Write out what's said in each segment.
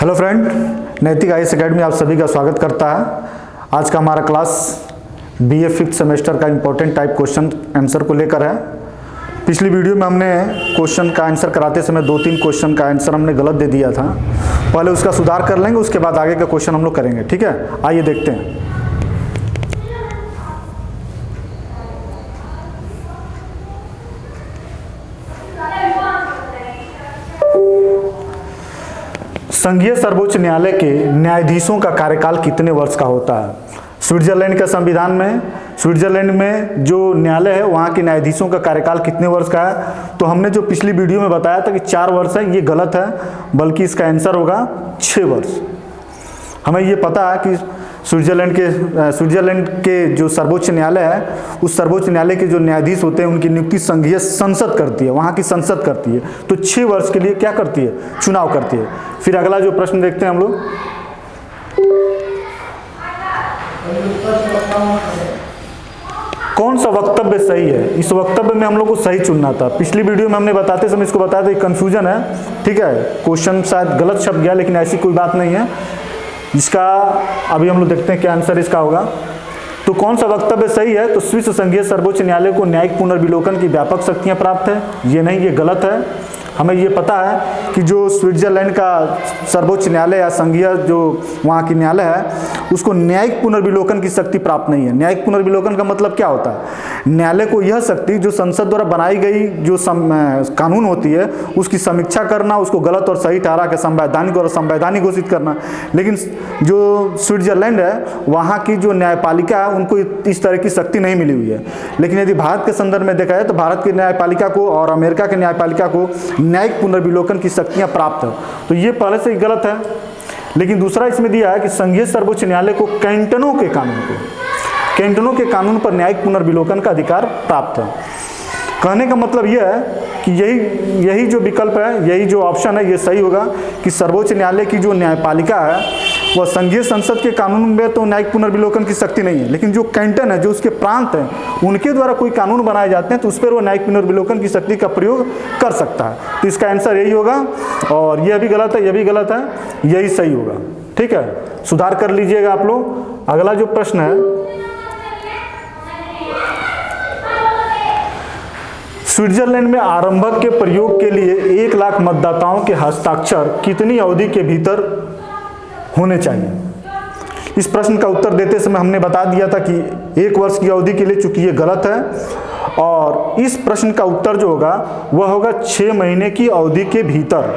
Hello friend, नैतिक IAS academy आप सभी का स्वागत करता है। आज का हमारा क्लास बीए 5th सेमेस्टर का इम्पोर्टेंट टाइप क्वेश्चन आंसर को लेकर है। पिछली वीडियो में हमने क्वेश्चन का आंसर कराते समय 2-3 क्वेश्चन का आंसर हमने गलत दे दिया था। पहले उसका सुधार कर लेंगे, उसके बाद आगे का क्वेश्चन हम लोग करेंगे। ठीक है, आइए देखते हैं। संघीय सर्वोच्च न्यायालय के न्यायाधीशों का कार्यकाल कितने वर्ष का होता है? स्विट्जरलैंड के संविधान में, स्विट्जरलैंड में जो न्यायालय है वहाँ के न्यायाधीशों का कार्यकाल कितने वर्ष का है? तो हमने जो पिछली वीडियो में बताया था कि 4 वर्ष है, ये गलत है, बल्कि इसका आंसर होगा 6 वर्ष। हमें ये पता है कि स्विट्जरलैंड के जो सर्वोच्च न्यायालय है, उस सर्वोच्च न्यायालय के जो न्यायाधीश होते हैं उनकी नियुक्ति संघीय संसद करती है, वहाँ की संसद करती है। तो 6 वर्ष के लिए क्या करती है? चुनाव करती है। फिर अगला जो प्रश्न देखते हैं हम लोग, कौन सा वक्तव्य सही है? इस वक्तव्य में हम लोग को सही चुनना था। पिछली वीडियो में हमने बताते समय इसको बताया था, कंफ्यूजन है। ठीक है, क्वेश्चन शायद गलत छप गया, लेकिन ऐसी कोई बात नहीं है। इसका अभी हम लोग देखते हैं क्या आंसर इसका होगा। तो कौन सा वक्तव्य सही है? तो स्विस संघीय सर्वोच्च न्यायालय को न्यायिक पुनर्विलोकन की व्यापक शक्तियां प्राप्त है। ये नहीं, ये गलत है। हमें ये पता है कि जो स्विट्जरलैंड का सर्वोच्च न्यायालय या संघीय जो वहाँ की न्यायालय है, उसको न्यायिक पुनर्विलोकन की शक्ति प्राप्त नहीं है। न्यायिक पुनर्विलोकन का मतलब क्या होता है? न्यायालय को यह शक्ति जो संसद द्वारा बनाई गई जो कानून होती है उसकी समीक्षा करना, उसको गलत और सही ठहरा के संवैधानिक और असंवैधानिक घोषित करना। लेकिन जो स्विट्जरलैंड है वहाँ की जो न्यायपालिका है उनको इस तरह की शक्ति नहीं मिली हुई है। लेकिन यदि भारत के संदर्भ में देखा जाए तो भारत की न्यायपालिका को और अमेरिका के न्यायपालिका को न्यायिक पुनर्विलोकन की शक्तियां प्राप्त है। तो ये पहले से ही गलत है। लेकिन दूसरा इसमें दिया है कि संघीय सर्वोच्च न्यायालय को कैंटनों के कानून पर न्यायिक पुनर्विलोकन का अधिकार प्राप्त है। कहने का मतलब यह है कि यही जो विकल्प है, यही जो ऑप्शन है, ये सही होगा कि सर्वोच्च न्यायालय की जो न्यायपालिका है वह संघीय संसद के कानून में तो न्यायिक पुनर्विलोकन की शक्ति नहीं है, लेकिन जो कैंटन है, जो उसके प्रांत हैं, उनके द्वारा कोई कानून बनाए जाते हैं तो उस पर वो न्यायिक पुनर्विलोकन की शक्ति का प्रयोग कर सकता है। तो इसका आंसर यही होगा। और यह भी गलत है, यह भी गलत है, यही सही होगा। ठीक है, सुधार कर लीजिएगा आप लोग। अगला जो प्रश्न है, स्विट्जरलैंड में आरंभक के प्रयोग के लिए 1 लाख मतदाताओं के हस्ताक्षर कितनी अवधि के भीतर होने चाहिए? इस प्रश्न का उत्तर देते समय हमने बता दिया था कि 1 वर्ष की अवधि के लिए, चूंकि ये गलत है। और इस प्रश्न का उत्तर जो होगा वह होगा 6 महीने की अवधि के भीतर।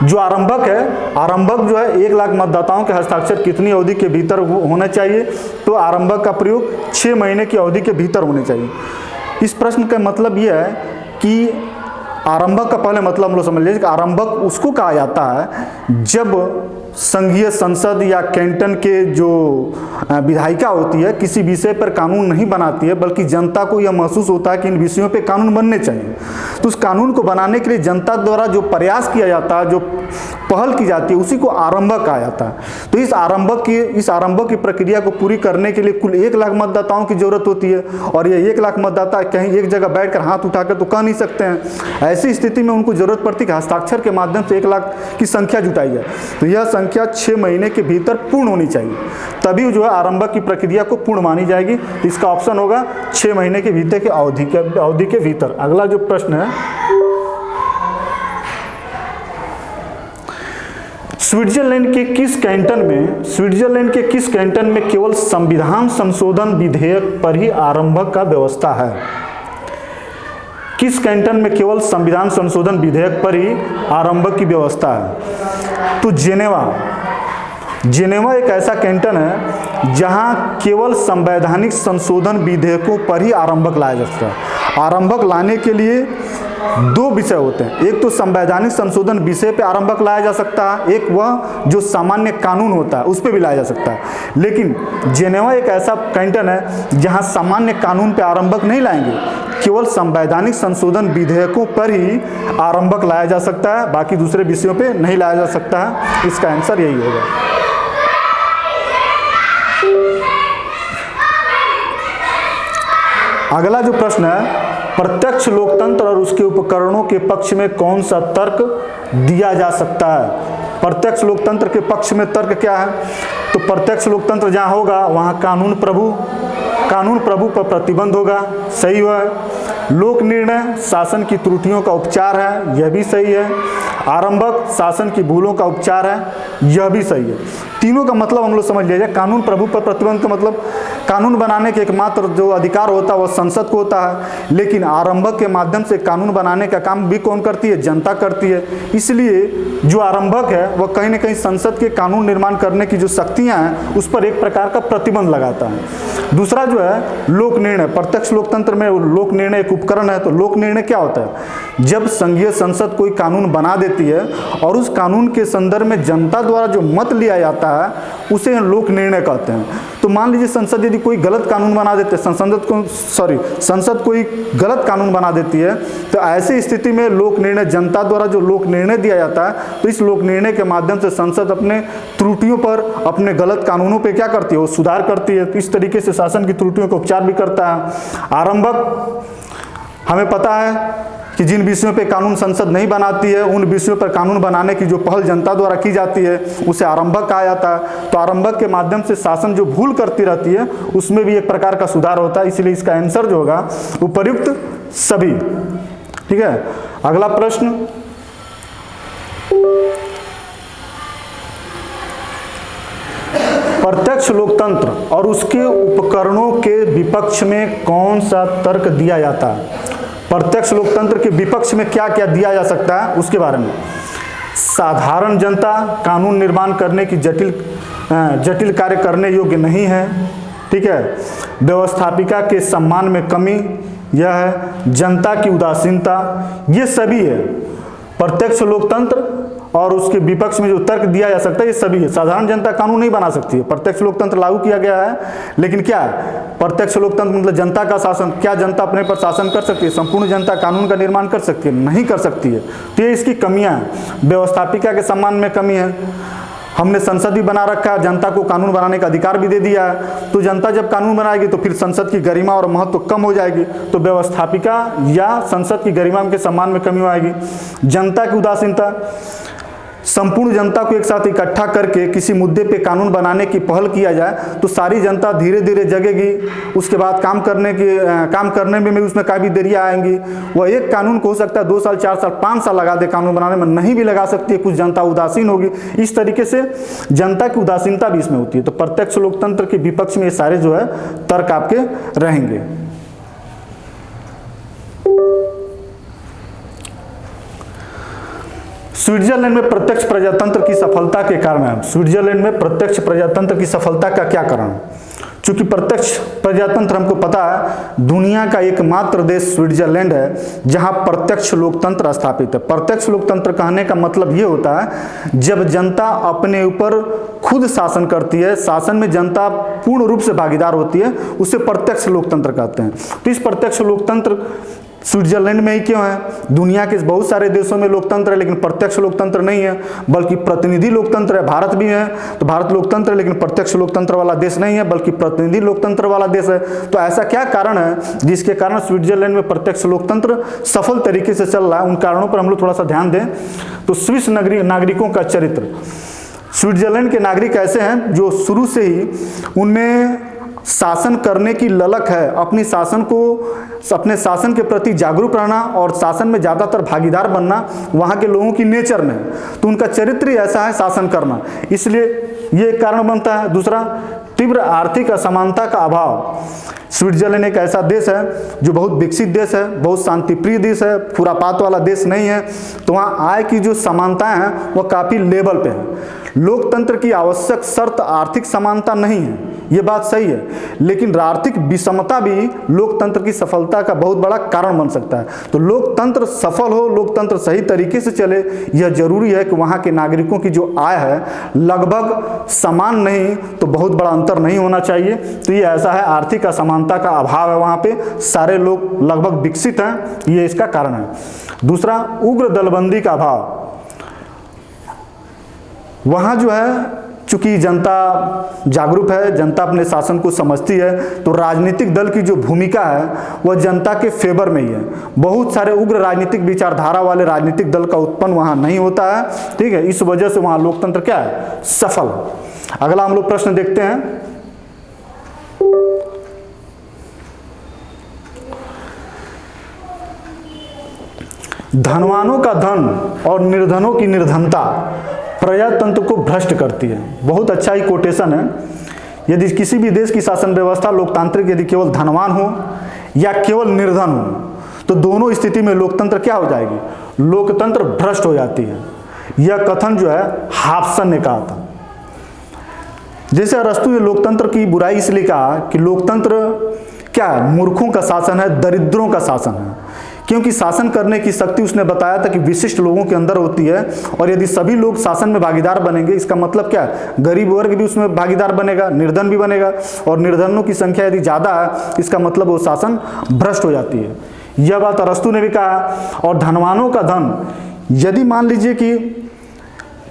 जो आरंभक है, आरंभक जो है 1 लाख मतदाताओं के हस्ताक्षर कितनी अवधि के भीतर होना चाहिए? तो आरंभक का प्रयोग 6 महीने की अवधि के भीतर होने चाहिए। इस प्रश्न का मतलब यह है कि आरंभक का पहले मतलब हम लोग समझ लीजिए कि आरंभक उसको कहा जाता है जब संघीय संसद या कैंटन के जो विधायिका होती है किसी विषय पर कानून नहीं बनाती है, बल्कि जनता को यह महसूस होता है कि इन विषयों पे कानून बनने चाहिए। तो उस कानून को बनाने के लिए जनता द्वारा जो प्रयास किया जाता है, जो पहल की जाती है, उसी को आरंभक कहा जाता है। तो इस आरंभक की प्रक्रिया को पूरी करने के लिए कुल 1 लाख मतदाताओं की जरूरत होती है। और ये 1 लाख मतदाता कहीं एक जगह बैठकर हाथ उठाकर तो कह नहीं सकते हैं। ऐसी स्थिति में उनको जरूरत पड़ती है कि हस्ताक्षर के माध्यम से 1 लाख की संख्या जुटाई जाए। तो यह संख्या 6 महीने के भीतर पूर्ण होनी चाहिए, तभी जो है आरंभक की प्रक्रिया को पूर्ण मानी जाएगी। तो इसका ऑप्शन होगा 6 महीने के भीतर के अवधि के भीतर। अगला जो प्रश्न है, स्विट्जरलैंड के किस कैंटन में केवल संविधान संशोधन विधेयक पर ही आरंभक का व्यवस्था है? किस कैंटन में केवल संविधान संशोधन विधेयक पर ही आरंभक की व्यवस्था है? तो जेनेवा एक ऐसा कैंटन है जहां केवल संवैधानिक संशोधन विधेयकों पर ही आरंभक लाया जा सकता है। आरंभक लाने के लिए 2 विषय होते हैं। एक तो संवैधानिक संशोधन विषय पे आरंभक लाया जा सकता है, एक वह जो सामान्य कानून होता है उस पर भी लाया जा सकता है। लेकिन जेनेवा एक ऐसा कैंटन है जहां सामान्य कानून पे आरंभक नहीं लाएंगे, केवल संवैधानिक संशोधन विधेयकों पर ही आरंभक लाया जा सकता है, बाकी दूसरे विषयों पे नहीं लाया जा सकता है। इसका आंसर यही होगा। अगला जो प्रश्न है, प्रत्यक्ष लोकतंत्र और उसके उपकरणों के पक्ष में कौन सा तर्क दिया जा सकता है? प्रत्यक्ष लोकतंत्र के पक्ष में तर्क क्या है? तो प्रत्यक्ष लोकतंत्र जहाँ होगा वहाँ कानून प्रभु पर प्रतिबंध होगा, सही हुआ है। लोक निर्णय शासन की त्रुटियों का उपचार है, यह भी सही है। आरंभक शासन की भूलों का उपचार है, यह भी सही है। तीनों का मतलब हम लोग समझ लिया जाए। कानून प्रभु पर प्रतिबंध का मतलब कानून बनाने के एकमात्र जो अधिकार होता है वह संसद को होता है, लेकिन आरंभक के माध्यम से कानून बनाने का काम भी कौन करती है? जनता करती है। इसलिए जो आरंभक है वह कहीं ना कहीं संसद के कानून निर्माण करने की जो शक्तियां हैं उस पर एक प्रकार का प्रतिबंध लगाता है। दूसरा जो है लोक निर्णय। प्रत्यक्ष लोकतंत्र में लोक निर्णय एक उपकरण है। तो लोक निर्णय क्या होता है? जब संघीय संसद कोई कानून बना देती है और उस कानून के संदर्भ में जनता द्वारा जो मत लिया जाता है उसे लोक निर्णय कहते हैं। तो मान लीजिए संसद यदि कोई गलत कानून बना देते संसद कोई गलत कानून बना देती है, तो ऐसी स्थिति में लोक निर्णय, जनता द्वारा जो लोक निर्णय दिया जाता है, तो इस लोक निर्णय के माध्यम से संसद अपने त्रुटियों पर, अपने गलत कानूनों पे क्या करती है? वो सुधार करती है। तो इस तरीके से शासन की त्रुटियों का उपचार भी करता है। आरंभक, हमें पता है कि जिन विषयों पे कानून संसद नहीं बनाती है उन विषयों पर कानून बनाने की जो पहल जनता द्वारा की जाती है उसे आरंभक कहा जाता है। तो आरंभक के माध्यम से शासन जो भूल करती रहती है उसमें भी एक प्रकार का सुधार होता है। इसलिए इसका आंसर जो होगा उपयुक्त सभी। ठीक है, अगला प्रश्न, प्रत्यक्ष लोकतंत्र और उसके उपकरणों के विपक्ष में कौन सा तर्क दिया जाता है? प्रत्यक्ष लोकतंत्र के विपक्ष में क्या क्या दिया जा सकता है उसके बारे में। साधारण जनता कानून निर्माण करने की जटिल कार्य करने योग्य नहीं है। ठीक है, व्यवस्थापिका के सम्मान में कमी, यह है। जनता की उदासीनता, ये सभी है। प्रत्यक्ष लोकतंत्र और उसके विपक्ष में जो तर्क दिया जा सकता है ये सभी है। साधारण जनता कानून नहीं बना सकती है। प्रत्यक्ष लोकतंत्र लागू किया गया है, लेकिन क्या है? प्रत्यक्ष लोकतंत्र मतलब जनता का शासन। क्या जनता अपने पर शासन कर सकती है? संपूर्ण जनता कानून का निर्माण कर सकती है? नहीं कर सकती है। तो ये इसकी कमियां हैं। व्यवस्थापिका के सम्मान में कमी है। हमने संसद भी बना रखा है, जनता को कानून बनाने का अधिकार भी दे दिया है। तो जनता जब कानून बनाएगी तो फिर संसद की गरिमा और महत्व कम हो जाएगी। तो व्यवस्थापिका या संसद की गरिमा के सम्मान में कमी आएगी। जनता की उदासीनता, संपूर्ण जनता को एक साथ इकट्ठा करके किसी मुद्दे पे कानून बनाने की पहल किया जाए तो सारी जनता धीरे धीरे जगेगी। उसके बाद काम करने में भी उसमें काफ़ी देरियाँ आएंगी। वह एक कानून को हो सकता है 2 साल, 4 साल, 5 साल लगा दे कानून बनाने में, नहीं भी लगा सकती है। कुछ जनता उदासीन होगी। इस तरीके से जनता की उदासीनता भी इसमें होती है। तो प्रत्यक्ष लोकतंत्र के विपक्ष में ये सारे जो है तर्क आपके रहेंगे। स्विट्जरलैंड में प्रत्यक्ष प्रजातंत्र की सफलता के कारण है। स्विट्जरलैंड में प्रत्यक्ष प्रजातंत्र की सफलता का क्या कारण? चूंकि प्रत्यक्ष प्रजातंत्र हमको पता है दुनिया का एकमात्र देश स्विट्जरलैंड है जहां प्रत्यक्ष लोकतंत्र स्थापित है। प्रत्यक्ष लोकतंत्र कहने का मतलब ये होता है जब जनता अपने ऊपर खुद शासन करती है, शासन में जनता पूर्ण रूप से भागीदार होती है, उसे प्रत्यक्ष लोकतंत्र कहते हैं। तो इस प्रत्यक्ष लोकतंत्र स्विट्जरलैंड में ही क्यों है? दुनिया के बहुत सारे देशों में लोकतंत्र है लेकिन प्रत्यक्ष लोकतंत्र नहीं है, बल्कि प्रतिनिधि लोकतंत्र है। भारत भी है तो भारत लोकतंत्र है लेकिन प्रत्यक्ष लोकतंत्र वाला देश नहीं है बल्कि प्रतिनिधि लोकतंत्र वाला देश है। तो ऐसा क्या कारण है जिसके कारण स्विट्जरलैंड में प्रत्यक्ष लोकतंत्र सफल तरीके से चल रहा है? उन कारणों पर हम लोग थोड़ा सा ध्यान दें। तो स्विस नागरिकों का चरित्र। स्विट्जरलैंड के नागरिक ऐसे हैं जो शुरू से ही उनमें शासन करने की ललक है, अपने शासन के प्रति जागरूक रहना और शासन में ज़्यादातर भागीदार बनना वहाँ के लोगों की नेचर में है। तो उनका चरित्र ही ऐसा है, शासन करना, इसलिए ये एक कारण बनता है। दूसरा, तीव्र आर्थिक असमानता का अभाव। स्विट्जरलैंड एक ऐसा देश है जो बहुत विकसित देश है, बहुत शांतिप्रिय देश है, खुरापात वाला देश नहीं है। तो वहाँ आय की जो समानताएं हैं वह काफ़ी लेवल पे है। लोकतंत्र की आवश्यक शर्त आर्थिक समानता नहीं है, ये बात सही है, लेकिन आर्थिक विषमता भी लोकतंत्र की सफलता का बहुत बड़ा कारण बन सकता है। तो लोकतंत्र सफल हो, लोकतंत्र सही तरीके से चले, यह जरूरी है कि वहाँ के नागरिकों की जो आय है लगभग समान नहीं तो बहुत बड़ा अंतर नहीं होना चाहिए। तो ये ऐसा है, आर्थिक असमानता का अभाव है, वहाँ पे सारे लोग लगभग विकसित हैं, ये इसका कारण है। दूसरा, उग्र दलबंदी का अभाव। वहाँ जो है चूंकि जनता जागरूक है, जनता अपने शासन को समझती है, तो राजनीतिक दल की जो भूमिका है वह जनता के फेवर में ही है। बहुत सारे उग्र राजनीतिक विचारधारा वाले राजनीतिक दल का उत्पन्न वहाँ नहीं होता है, ठीक है। इस वजह से वहाँ लोकतंत्र क्या है, सफल। अगला हम लोग प्रश्न देखते हैं। धनवानों का धन और निर्धनों की निर्धनता प्रजातंत्र को भ्रष्ट करती है। बहुत अच्छा ही कोटेशन है। यदि किसी भी देश की शासन व्यवस्था लोकतांत्रिक यदि केवल धनवान हो या केवल निर्धन हो तो दोनों स्थिति में लोकतंत्र क्या हो जाएगी, लोकतंत्र भ्रष्ट हो जाती है। यह कथन जो है हाफसन ने कहा था। जैसे अरस्तु ने लोकतंत्र की बुराई इसलिए कहा कि लोकतंत्र क्या है, मूर्खों का शासन है, दरिद्रों का शासन है, क्योंकि शासन करने की शक्ति उसने बताया था कि विशिष्ट लोगों के अंदर होती है। और यदि सभी लोग शासन में भागीदार बनेंगे, इसका मतलब क्या है, गरीब वर्ग भी उसमें भागीदार बनेगा, निर्धन भी बनेगा, और निर्धनों की संख्या यदि ज़्यादा है इसका मतलब वो शासन भ्रष्ट हो जाती है। यह बात अरस्तु ने भी कहा। और धनवानों का धन, यदि मान लीजिए कि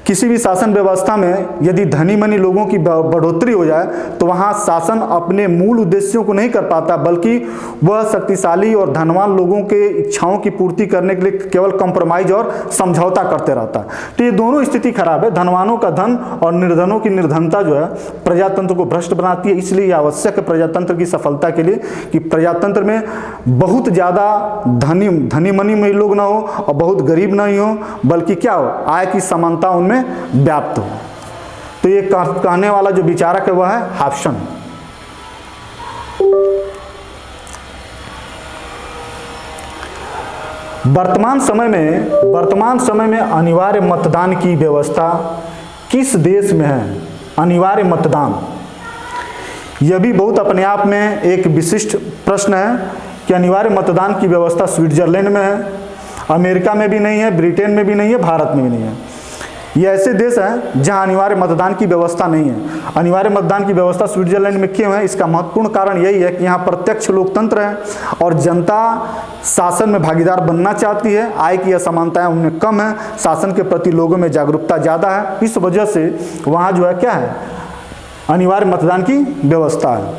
किसी भी शासन व्यवस्था में यदि धनी मनी लोगों की बढ़ोतरी हो जाए तो वहाँ शासन अपने मूल उद्देश्यों को नहीं कर पाता, बल्कि वह शक्तिशाली और धनवान लोगों के इच्छाओं की पूर्ति करने के लिए केवल कंप्रोमाइज और समझौता करते रहता है। तो ये दोनों स्थिति खराब है। धनवानों का धन और निर्धनों की निर्धनता जो है प्रजातंत्र को भ्रष्ट बनाती है। इसलिए यह आवश्यक है प्रजातंत्र की सफलता के लिए कि प्रजातंत्र में बहुत ज़्यादा धनी मनी में लोग ना हो और बहुत गरीब नहीं हो, बल्कि क्या हो, आय की समानता उनमें व्याप्त हो। तो ये कहने वाला जो विचारक है वह है हाफसन। वर्तमान समय में अनिवार्य मतदान की व्यवस्था किस देश में है? अनिवार्य मतदान, यह भी बहुत अपने आप में एक विशिष्ट प्रश्न है कि अनिवार्य मतदान की व्यवस्था स्विट्जरलैंड में है, अमेरिका में भी नहीं है, ब्रिटेन में भी नहीं है, भारत में भी नहीं है। ये ऐसे देश हैं जहां अनिवार्य मतदान की व्यवस्था नहीं है। अनिवार्य मतदान की व्यवस्था स्विट्जरलैंड में क्यों है? इसका महत्वपूर्ण कारण यही है कि यहाँ प्रत्यक्ष लोकतंत्र है और जनता शासन में भागीदार बनना चाहती है। आय की असमानताएं उनमें कम है, शासन के प्रति लोगों में जागरूकता ज़्यादा है। इस वजह से वहाँ जो है क्या है, अनिवार्य मतदान की व्यवस्था है।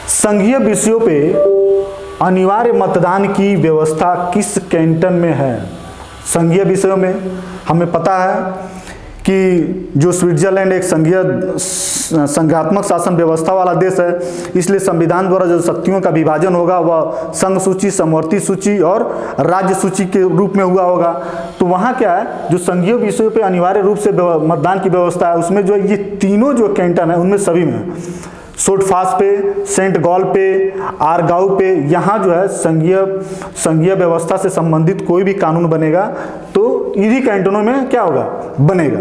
संघीय विषयों पे अनिवार्य मतदान की व्यवस्था किस कैंटन में है? संघीय विषयों में हमें पता है कि जो स्विट्जरलैंड एक संघात्मक शासन व्यवस्था वाला देश है, इसलिए संविधान द्वारा जो शक्तियों का विभाजन होगा वह संघ सूची, समवर्ती सूची और राज्य सूची के रूप में हुआ होगा। तो वहाँ क्या है, जो संघीय विषयों पे अनिवार्य रूप से मतदान की व्यवस्था है, उसमें जो ये तीनों जो कैंटन है उनमें सभी में सोटफास पे, सेंट गॉल पे, आरगाउ पे, यहाँ जो है संघीय व्यवस्था से संबंधित कोई भी कानून बनेगा तो इन्हीं कैंटनों में क्या होगा, बनेगा।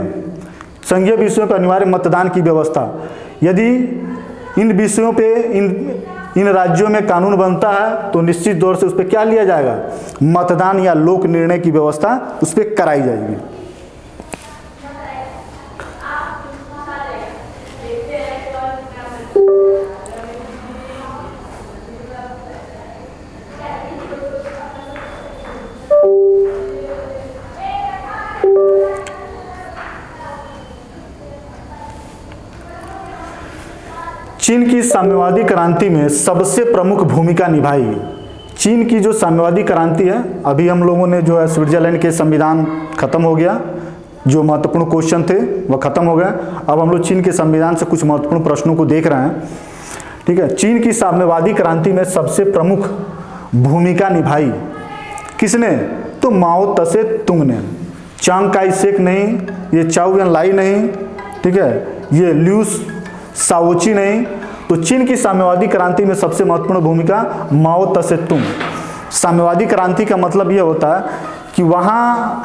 संघीय विषयों पर अनिवार्य मतदान की व्यवस्था, यदि इन विषयों पे इन राज्यों में कानून बनता है तो निश्चित तौर से उस पर क्या लिया जाएगा, मतदान या लोक निर्णय की व्यवस्था उस पर कराई जाएगी। चीन की साम्यवादी क्रांति में सबसे प्रमुख भूमिका निभाई। चीन की जो साम्यवादी क्रांति है, अभी हम लोगों ने जो है स्विट्जरलैंड के संविधान खत्म हो गया, जो महत्वपूर्ण क्वेश्चन थे वह खत्म हो गए। अब हम लोग चीन के संविधान से कुछ महत्वपूर्ण प्रश्नों को देख रहे हैं, ठीक है। चीन की साम्यवादी क्रांति में सबसे प्रमुख भूमिका निभाई किसने? तो माओ तसे तुंग ने, चांग काई शेक नहीं, ये चाउ एन लाई नहीं, ठीक है, ये ल्यूस साओची नहीं। तो चीन की साम्यवादी क्रांति में सबसे महत्वपूर्ण भूमिका माओ तसे तुंग। साम्यवादी क्रांति का मतलब यह होता है कि वहाँ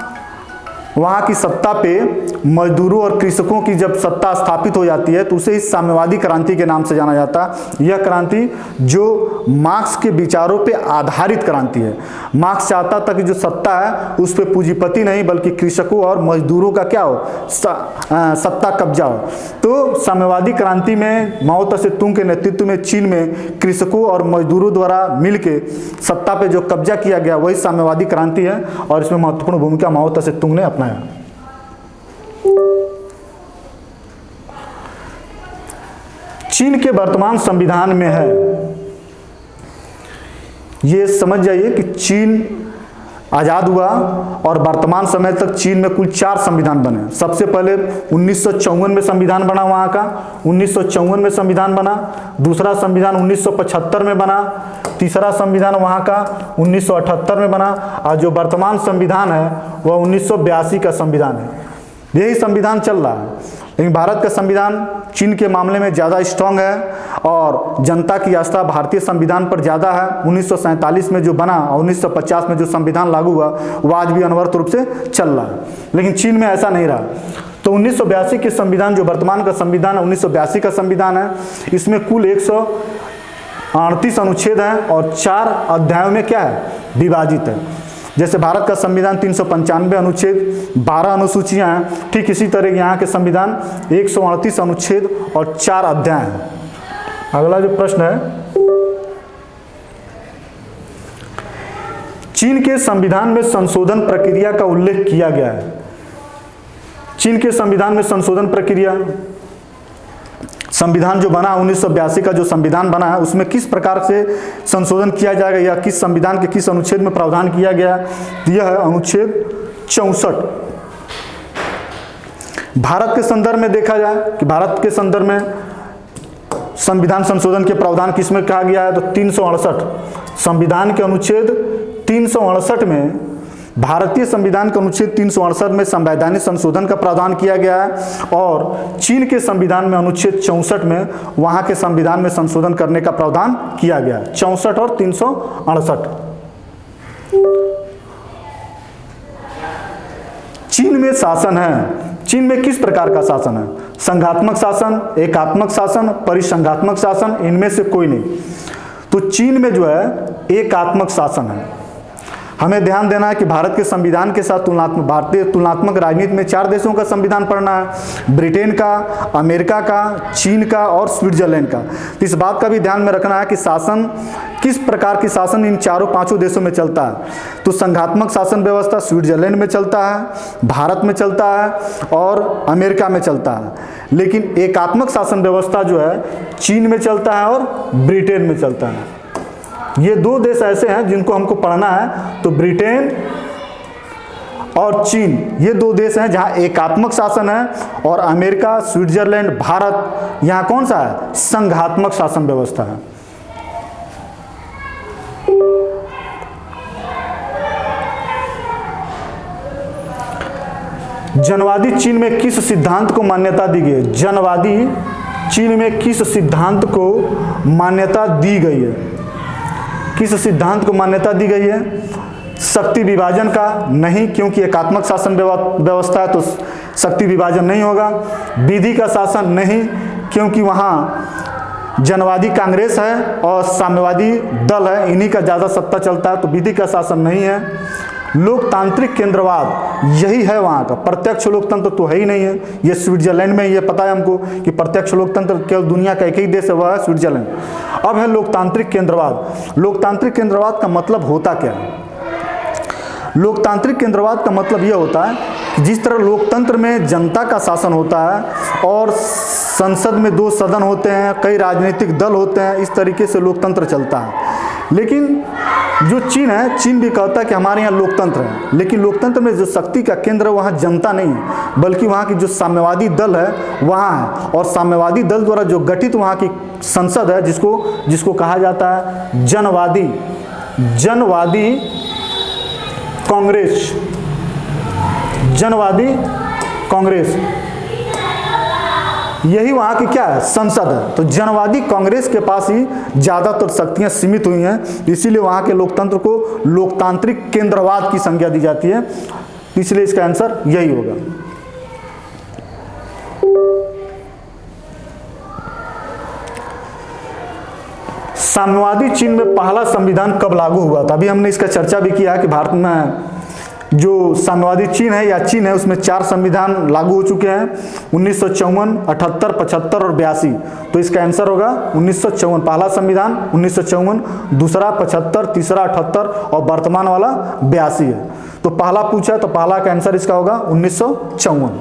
वहाँ की सत्ता पे मजदूरों और कृषकों की जब सत्ता स्थापित हो जाती है तो उसे इस साम्यवादी क्रांति के नाम से जाना जाता है। यह क्रांति जो मार्क्स के विचारों पे आधारित क्रांति है। मार्क्स चाहता था कि जो सत्ता है उस पे पूंजीपति नहीं बल्कि कृषकों और मजदूरों का क्या हो, सत्ता कब्जा हो। तो साम्यवादी क्रांति में माओ त्से तुंग के नेतृत्व में चीन में कृषकों और मजदूरों द्वारा मिलकर सत्ता पे जो कब्जा किया गया वही साम्यवादी क्रांति है और इसमें महत्वपूर्ण भूमिका माओ त्से तुंग ने अपनाया। चीन के वर्तमान संविधान में है, ये समझ जाइए कि चीन आज़ाद हुआ और वर्तमान समय तक चीन में कुल 4 संविधान बने। सबसे पहले 1954 में संविधान बना वहाँ का, 1954 में संविधान बना। दूसरा संविधान 1975 में बना। तीसरा संविधान वहाँ का 1978 में बना और जो वर्तमान संविधान है वह 1982 का संविधान है। यही संविधान चल रहा है। लेकिन भारत का संविधान चीन के मामले में ज़्यादा स्ट्रांग है और जनता की आस्था भारतीय संविधान पर ज़्यादा है। 1947 में जो बना और 1950 में जो संविधान लागू हुआ वो आज भी अनवरत रूप से चल रहा है, लेकिन चीन में ऐसा नहीं रहा। तो 1982 के संविधान जो वर्तमान का संविधान है 1982 का संविधान है, इसमें कुल 138 अनुच्छेद हैं और 4 अध्यायों में क्या है, विभाजित है। जैसे भारत का संविधान 395 अनुच्छेद, 12 अनुसूचियां हैं, ठीक इसी तरह यहाँ के संविधान 138 अनुच्छेद और 4 अध्याय हैं। अगला जो प्रश्न है, चीन के संविधान में संशोधन प्रक्रिया का उल्लेख किया गया है। चीन के संविधान में संशोधन प्रक्रिया, संविधान जो बना 1982 का जो संविधान बना है उसमें किस प्रकार से संशोधन किया जाएगा या किस संविधान के किस अनुच्छेद में प्रावधान किया गया है, यह है अनुच्छेद 64। भारत के संदर्भ में देखा जाए कि भारत के संदर्भ में संविधान संशोधन के प्रावधान किसमें कहा गया है, तो 368 संविधान के अनुच्छेद 368 में, भारतीय संविधान के अनुच्छेद 368 में संवैधानिक संशोधन का प्रावधान किया गया है और चीन के संविधान में अनुच्छेद 64 में वहां के संविधान में संशोधन करने का प्रावधान किया गया है। 64 और 368। चीन में शासन है, चीन में किस प्रकार का शासन है, संघात्मक शासन, एकात्मक शासन, परिसंघात्मक शासन, इनमें से कोई नहीं। तो चीन में जो है एकात्मक शासन है। हमें ध्यान देना है कि भारत के संविधान के साथ भारतीय तुलनात्मक राजनीति में 4 देशों का संविधान पढ़ना है, ब्रिटेन का, अमेरिका का, चीन का और स्विट्जरलैंड का। तो इस बात का भी ध्यान में रखना है कि शासन किस प्रकार की शासन इन 4-5 देशों में चलता है। तो संघात्मक शासन व्यवस्था स्विट्जरलैंड में चलता है, भारत में चलता है और अमेरिका में चलता है, लेकिन एकात्मक शासन व्यवस्था जो है चीन में चलता है और ब्रिटेन में चलता है। ये 2 देश ऐसे हैं जिनको हमको पढ़ना है, तो ब्रिटेन और चीन, ये 2 देश हैं जहां एकात्मक शासन है और अमेरिका, स्विट्जरलैंड, भारत, यहाँ कौन सा है, संघात्मक शासन व्यवस्था है। जनवादी चीन में किस सिद्धांत को मान्यता दी गई है, जनवादी चीन में किस सिद्धांत को मान्यता दी गई है, किस सिद्धांत को मान्यता दी गई है, शक्ति विभाजन का नहीं, क्योंकि एकात्मक शासन व्यवस्था है तो शक्ति विभाजन नहीं होगा। विधि का शासन नहीं, क्योंकि वहाँ जनवादी कांग्रेस है और साम्यवादी दल है, इन्हीं का ज़्यादा सत्ता चलता है, तो विधि का शासन नहीं है। लोकतांत्रिक केंद्रवाद यही है वहाँ का, प्रत्यक्ष लोकतंत्र तो है ही नहीं है। ये स्विट्जरलैंड में ये पता है हमको कि प्रत्यक्ष लोकतंत्र केवल दुनिया का एक ही देश है, वह है स्विट्जरलैंड। अब है लोकतांत्रिक केंद्रवाद। लोकतांत्रिक केंद्रवाद का मतलब होता क्या है, लोकतांत्रिक केंद्रवाद का मतलब यह होता है कि जिस तरह लोकतंत्र में जनता का शासन होता है और संसद में 2 सदन होते हैं, कई राजनीतिक दल होते हैं, इस तरीके से लोकतंत्र चलता है। लेकिन जो चीन है, चीन भी कहता है कि हमारे यहाँ लोकतंत्र है, लेकिन लोकतंत्र में जो शक्ति का केंद्र है वहाँ जनता नहीं है, बल्कि वहाँ की जो साम्यवादी दल है वहाँ है। और साम्यवादी दल द्वारा जो गठित वहाँ की संसद है, जिसको कहा जाता है जनवादी कांग्रेस, जनवादी कांग्रेस, यही वहाँ की क्या है, संसद है। तो जनवादी कांग्रेस के पास ही ज़्यादातर शक्तियाँ सीमित हुई हैं, इसीलिए वहाँ के लोकतंत्र को लोकतांत्रिक केंद्रवाद की संज्ञा दी जाती है। इसलिए इसका आंसर यही होगा। साम्यवादी चीन में पहला संविधान कब लागू हुआ था? अभी हमने इसका चर्चा भी किया कि भारत में जो साम्यवादी चीन है या चीन है उसमें 4 संविधान लागू हो चुके हैं, 1954, 78, 75 और 82। तो इसका आंसर होगा 1954। पहला संविधान 1954, दूसरा 75, तीसरा 78 और वर्तमान वाला 82 है। तो पहला पूछा है तो पहला का आंसर इसका होगा 1954।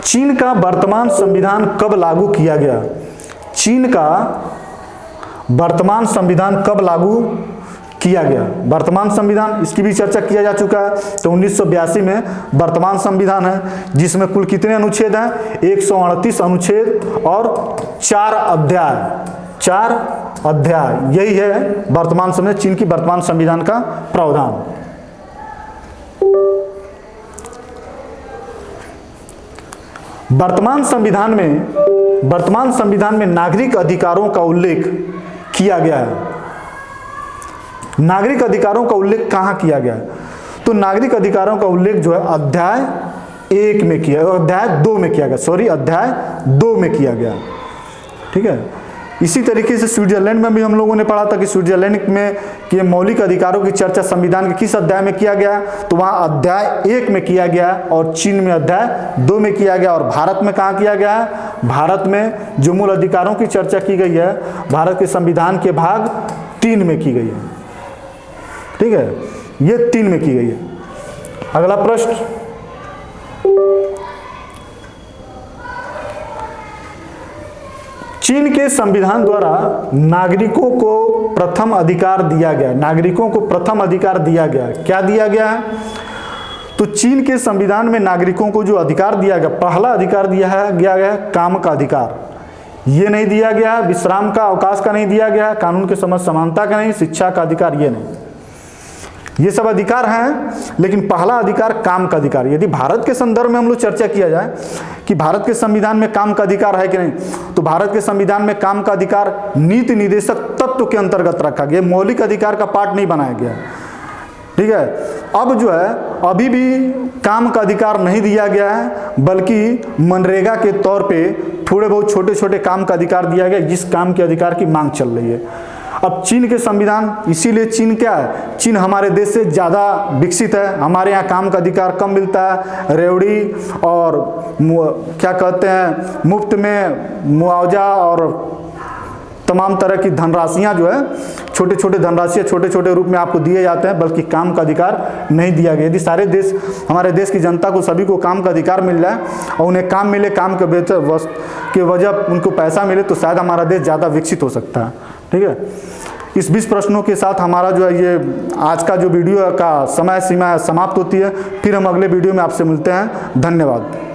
चीन का वर्तमान संविधान कब लागू किया गया? चीन का वर्तमान संविधान कब लागू किया गया? वर्तमान संविधान, इसकी भी चर्चा किया जा चुका है। तो 1982 में वर्तमान संविधान है, जिसमें कुल कितने अनुच्छेद हैं? 138 अनुच्छेद और 4 अध्याय। 4 अध्याय, यही है वर्तमान समय चीन की वर्तमान संविधान का प्रावधान। वर्तमान संविधान में नागरिक अधिकारों का उल्लेख किया गया है। नागरिक अधिकारों का उल्लेख कहां किया गया है? तो नागरिक अधिकारों का उल्लेख जो है अध्याय 1 में किया, अध्याय 2 में किया गया, अध्याय 2 में किया गया। ठीक है। इसी तरीके से स्विट्जरलैंड में भी हम लोगों ने पढ़ा था कि स्विट्जरलैंड में कि मौलिक अधिकारों की चर्चा संविधान के किस अध्याय में किया गया? तो वहाँ अध्याय 1 में किया गया और चीन में अध्याय 2 में किया गया। और भारत में कहाँ किया गया है? भारत में जो मूल अधिकारों की चर्चा की गई है भारत के संविधान के भाग 3 में की गई है। ठीक है, ये 3 में की गई है। अगला प्रश्न, चीन के संविधान द्वारा नागरिकों को प्रथम अधिकार दिया गया। नागरिकों को प्रथम अधिकार दिया गया, क्या दिया गया है? तो चीन के संविधान में नागरिकों को जो अधिकार दिया गया, पहला अधिकार गया है काम का अधिकार। ये नहीं दिया गया, विश्राम का, अवकाश का नहीं दिया गया, कानून के समझ समानता का नहीं, शिक्षा का अधिकार ये नहीं। ये सब अधिकार हैं, लेकिन पहला अधिकार काम का अधिकार। यदि भारत के संदर्भ में हम लोग चर्चा किया जाए कि भारत के संविधान में काम का अधिकार है कि नहीं, तो भारत के संविधान में काम का अधिकार नीति निर्देशक तत्व के अंतर्गत रखा गया, मौलिक अधिकार का पार्ट नहीं बनाया गया। ठीक है। अब जो है अभी भी काम का अधिकार नहीं दिया गया है, बल्कि मनरेगा के तौर पे थोड़े बहुत छोटे छोटे काम का अधिकार दिया गया, जिस काम के अधिकार की मांग चल रही है। अब चीन के संविधान, इसीलिए चीन क्या है? चीन हमारे देश से ज़्यादा विकसित है। हमारे यहाँ काम का अधिकार कम मिलता है, रेवड़ी और क्या कहते हैं, मुफ्त में मुआवजा और तमाम तरह की धनराशियाँ जो है, छोटे छोटे धनराशियाँ छोटे छोटे रूप में आपको दिए जाते हैं, बल्कि काम का अधिकार नहीं दिया गया। यदि सारे देश, हमारे देश की जनता को, सभी को काम का अधिकार मिल रहा है और उन्हें काम मिले, काम के बेहतर के वजह उनको पैसा मिले, तो शायद हमारा देश ज़्यादा विकसित हो सकता है। ठीक है। इस 20 प्रश्नों के साथ हमारा जो है ये आज का जो वीडियो का समय सीमा समाप्त होती है। फिर हम अगले वीडियो में आपसे मिलते हैं। धन्यवाद।